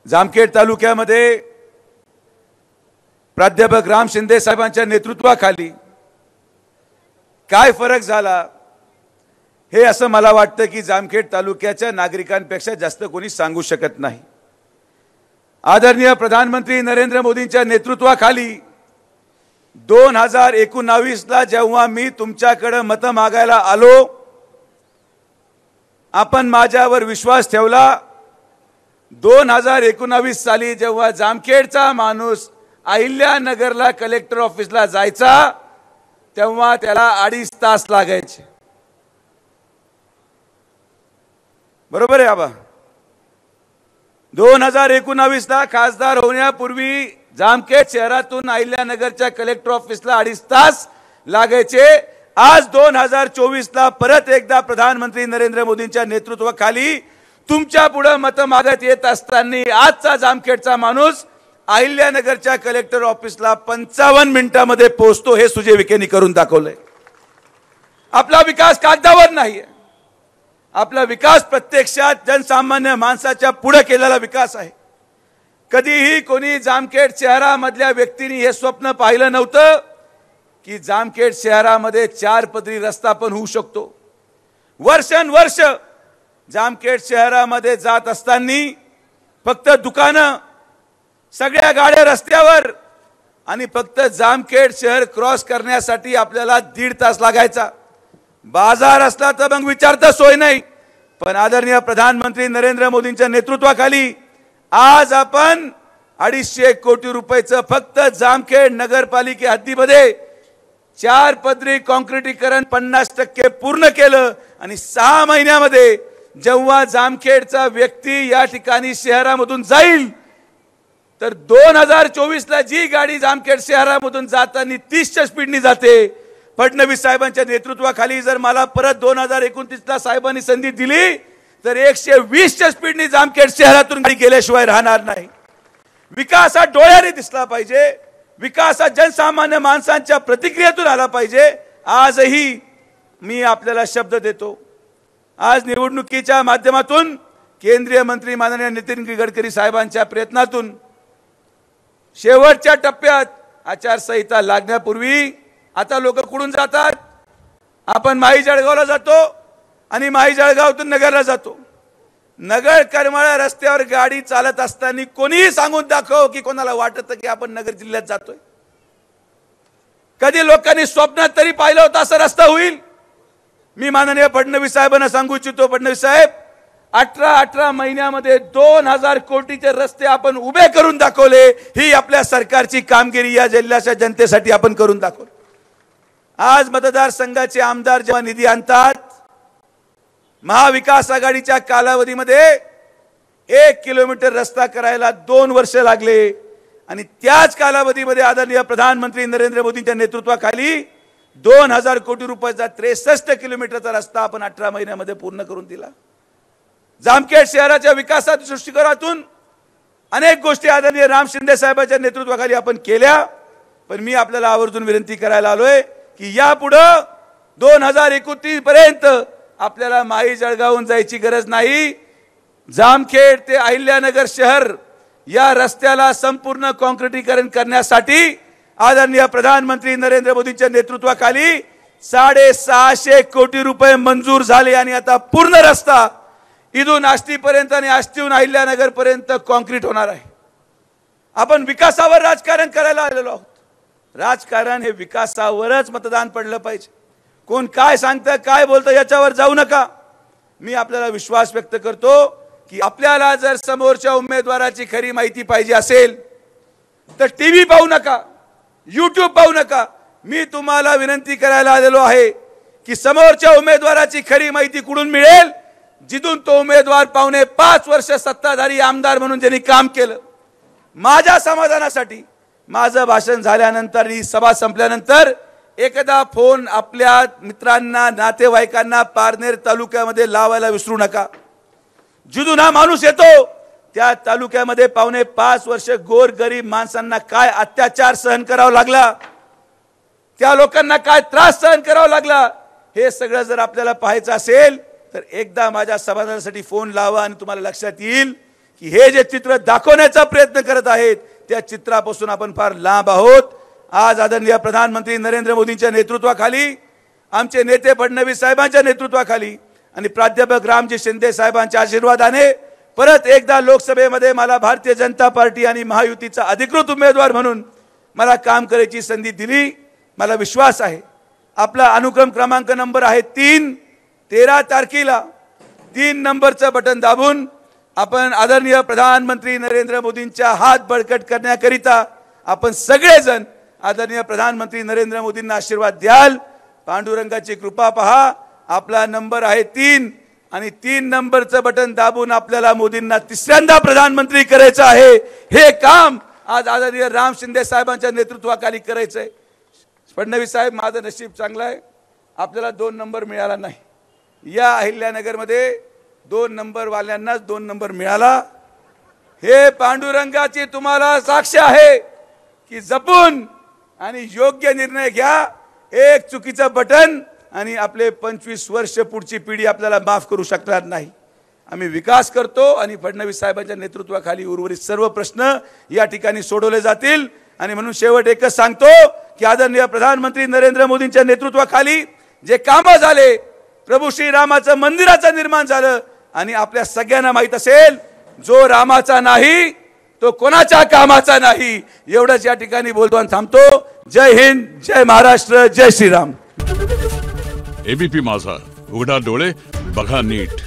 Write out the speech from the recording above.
जामखेड तालुक्यामध्ये प्राध्यापक राम शिंदे साहेबांच्या नेतृत्वाखाली काय फरक झाला हे असं मला वाटतं की जामखेड तालुक्याच्या नागरिकांपेक्षा जास्त कोणी सांगू शकत नाही। आदरणीय प्रधानमंत्री नरेंद्र मोदींच्या नेतृत्वाखाली 2019 ला जेव्हा मी तुमच्याकडे मत मागायला आलो, आपण माझ्यावर विश्वास ठेवला। 2019 साली जेव्हा जामखेडचा माणूस अहिल्यानगरला कलेक्टर ऑफिसला जायचा तेव्हा त्याला 2.5 तास लागायचे। बरोबर आहे आबा? 2019 ला खासदार होण्यापूर्वी जामखेड शहरातून अहिल्यानगरच्या कलेक्टर ऑफिसला 2.5 तास लागायचे। आज 2024 ला परत एकदा प्रधानमंत्री नरेंद्र मोदींच्या नेतृत्वाखाली तुमच्या पुढे मत मागत येत असताना आजचा जामखेडचा माणूस अहिल्यानगरच्या कलेक्टर ऑफिसला 55 मिनिटांमध्ये पोहोचतो। हे सुजय विखेंनी करून दाखवलंय। आपला विकास कागदावर नाहीये, आपला विकास प्रत्यक्षात जनसामान्य माणसाच्या पुढे केलेला विकास आहे। कधीही कोणी जामखेड शहरामधल्या व्यक्तींनी हे स्वप्न पाहिलं नव्हतं की जामखेड शहरामध्ये 4 पदरी रस्ता पण होऊ शकतो। वर्षानुवर्ष जामखेड शहरामध्ये जात असताना फक्त दुकानं, सगळ्या गाड्या रस्त्यावर आणि फक्त जामखेड शहर क्रॉस करण्यासाठी आपल्याला 1.5 तास लागायचा। बाजार असला तर मग विचारता सोय नाही। पण आदरणीय प्रधानमंत्री नरेंद्र मोदींच्या नेतृत्वाखाली आज आपण 250 कोटी रुपयाचं फक्त जामखेड नगरपालिके हद्दीमध्ये 4 पदरी काँक्रिटीकरण 50% पूर्ण केलं। आणि 6 महिन्यामध्ये जेव्हा जामखेडचा व्यक्ती या ठिकाणी शहरामधून जाईल तर 2024 ला जी गाडी जामखेड शहरामधून जाताना 30च्या स्पीडने जाते। फडणवीस साहेबांच्या नेतृत्वाखाली जर मला परत 2029 ला साहेबांनी संधी दिली तर 120च्या स्पीडने जामखेड शहरातून गाडी गेल्याशिवाय राहणार नाही। विकास हा डोळ्याने दिसला पाहिजे, विकास हा जनसामान्य माणसांच्या प्रतिक्रियेतून आला पाहिजे। आजही मी आपल्याला शब्द देतो, आज निवडणुकीच्या माध्यमातून केंद्रीय मंत्री माननीय नितीन गडकरी साहेबांच्या प्रयत्नातून शेवटच्या टप्प्यात आचारसंहिता लागण्यापूर्वी आता लोक कुठून जातात? आपण माई जळगावला जातो आणि माई जळगावतून नगरला जातो। नगर करमाळा रस्त्यावर गाडी चालत असताना कोणीही सांगून दाखव की कोणाला वाटतं की आपण नगर जिल्ह्यात जातोय? कधी लोकांनी स्वप्नात तरी पाहिलं होतं असं रस्ता होईल? मी माननीय फडणवीस साहेबांना सांगू इच्छितो, फडणवीस साहेब 18 महिन्यामध्ये 2000 कोटीचे रस्ते आपण उभे करून दाखवले। ही आपल्या सरकारची कामगिरी या जिल्ह्याच्या जनतेसाठी आपण करून दाखवली। आज मतदारसंघाचे आमदार जेव्हा निधी आणतात, महाविकास आघाडीच्या कालावधीमध्ये 1 किलोमीटर रस्ता करायला 2 वर्ष लागले आणि त्याच कालावधीमध्ये आदरणीय प्रधानमंत्री नरेंद्र मोदींच्या नेतृत्वाखाली 2000 कोटी रुपयाचा 63 किलोमीटरचा रस्ता आपण 18 महिन्यामध्ये पूर्ण करून दिला। जामखेड शहराच्या विकासाच्या दृष्टिकोनातून अनेक गोष्टी आदरणीय राम शिंदे साहेबांच्या नेतृत्वाखाली आपण केल्या। पण मी आपल्याला आवर्जून विनंती करायला आलोय की यापुढे 2029 पर्यंत आपल्याला माई जळगावून जायची गरज नाही। जामखेड ते अहिल्यानगर शहर या रस्त्याला संपूर्ण काँक्रिटीकरण करण्यासाठी आदरणीय प्रधानमंत्री नरेंद्र मोदींच्या नेतृत्वाखाली 650 कोटी रुपये मंजूर झाले आणि आता पूर्ण रस्ता इथून आष्टीपर्यंत आणि आष्टीहून अहिल्यानगर पर्यंत काँक्रीट होणार आहे। आपण विकासावर राजकारण करायला आलेलो आहोत। राजकारण हे विकासावरच मतदान पडलं पाहिजे। कोण काय सांगतं, काय बोलतं याच्यावर जाऊ नका। मी आपल्याला विश्वास व्यक्त करतो की आपल्याला जर समोरच्या उमेदवाराची खरी माहिती पाहिजे असेल तर टीव्ही पाहू नका, YouTube पाहू नका। मी तुम्हाला विनंती करायला आलेलो आहे की समोरच्या उमेदवाराची खरी माहिती कुठून मिळेल? जिथून तो उमेदवार 5.5 वर्ष सत्ताधारी आमदार म्हणून ज्यांनी काम केलं। माझ्या समाधानासाठी माझं भाषण झाल्यानंतर, ही सभा संपल्यानंतर एकदा फोन आपल्या मित्रांना, नातेवाईकांना पारनेर तालुक्यामध्ये लावायला विसरू नका। जिथून हा माणूस येतो त्या तालुक्यामध्ये 5.5 वर्ष गोरगरीब माणसांना काय अत्याचार सहन करावा लागला, त्या लोकांना काय त्रास सहन करावा लागला, हे सगळं जर आपल्याला पाहायचं असेल तर एकदा माझ्या समाधानासाठी फोन लावा आणि तुम्हाला लक्षात येईल की हे जे चित्र दाखवण्याचा प्रयत्न करत आहेत त्या चित्रापासून आपण फार लांब आहोत। आज आदरणीय प्रधानमंत्री नरेंद्र मोदींच्या नेतृत्वाखाली, आमचे नेते फडणवीस साहेबांच्या नेतृत्वाखाली आणि प्राध्यापक रामजी शिंदे साहेबांच्या आशीर्वादाने परत एकदा लोकसभेमध्ये मला भारतीय जनता पार्टी आणि महायुतीचा अधिकृत उमेदवार म्हणून मला काम करायची संधी दिली। मला विश्वास आहे आपला अनुक्रम क्रमांक नंबर आहे 3। 13 तारखेला 3 नंबरचं बटन दाबून आपण आदरणीय प्रधानमंत्री नरेंद्र मोदींच्या हात बळकट करण्याकरिता आपण सगळेजण आदरणीय प्रधानमंत्री नरेंद्र मोदींना आशीर्वाद द्याल। पांडुरंगाची कृपा पहा, आपला नंबर आहे 3 आणि 3 नंबरचं बटन दाबून आपल्याला मोदींना तिसऱ्यांदा प्रधानमंत्री करायचं आहे। हे काम आज आदरणीय राम शिंदे साहेबांच्या नेतृत्वाखाली करायचंय। फडणवीस साहेब, माझं नशीब चांगलं आहे, आपल्याला 2 नंबर मिळाला नाही। या अहिल्यानगरमध्ये 2 नंबर वाल्यांनाच 2 नंबर मिळाला। हे पांडुरंगाची तुम्हाला साक्ष आहे की जपून आणि योग्य निर्णय घ्या। एक चुकीचं बटन आणि आपले 25 वर्ष पुढची पिढी आपल्याला माफ करू शकणार नाही। आम्ही विकास करतो आणि फडणवीस साहेबांच्या नेतृत्वाखाली उर्वरित सर्व प्रश्न या ठिकाणी सोडवले जातील। आणि म्हणून शेवट एकच सांगतो की आदरणीय प्रधानमंत्री नरेंद्र मोदींच्या नेतृत्वाखाली जे कामं झाले, प्रभू श्रीरामाचं मंदिराचं निर्माण झालं आणि आपल्या सगळ्यांना माहित असेल जो रामाचा नाही तो कोणाच्या कामाचा नाही। एवढंच या ठिकाणी बोलतो आणि थांबतो। जय हिंद, जय महाराष्ट्र, जय श्रीराम। एबीपी माझा, उघडा डोळे बघा नीट।